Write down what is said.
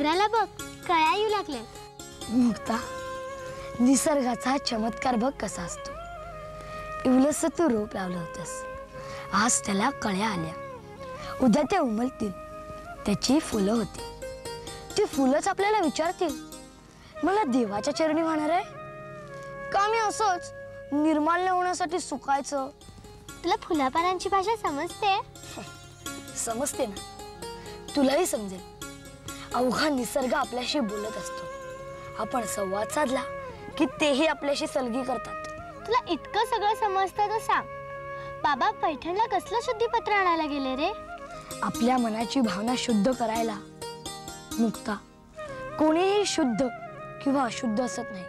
मोगऱ्याला बघ कळ्या येऊ लागल्या। मुक्ता, निसर्गाचा चमत्कार बघ कसा असतो। इवलस तू रोप लावलं होतस, आज त्याला कळ्या आल्या, उद्या ते उमलतील, त्याची फुलं होती, ती फुलंच आपल्याला विचारतील मला देवाच्या चरणी वाहणार आहे का मी असंच निर्माल्य होण्यासाठी सुकायचं। तुला फुलापानांची भाषा समजते? समजते ना, तुलाही समजेल। अवघा निसर्ग आपल्याशी बोलत असतो, आपण संवाद साधला की तेही आपल्याशी सलगी करतात। तुला इतकं सगळं समजतं तर सांग, बाबा पैठणला कसलं शुद्धीपत्र आणायला गेले रे? आपल्या मनाची भावना शुद्ध करायला। मुक्ता, कोणीही शुद्ध किंवा अशुद्ध असत नाही,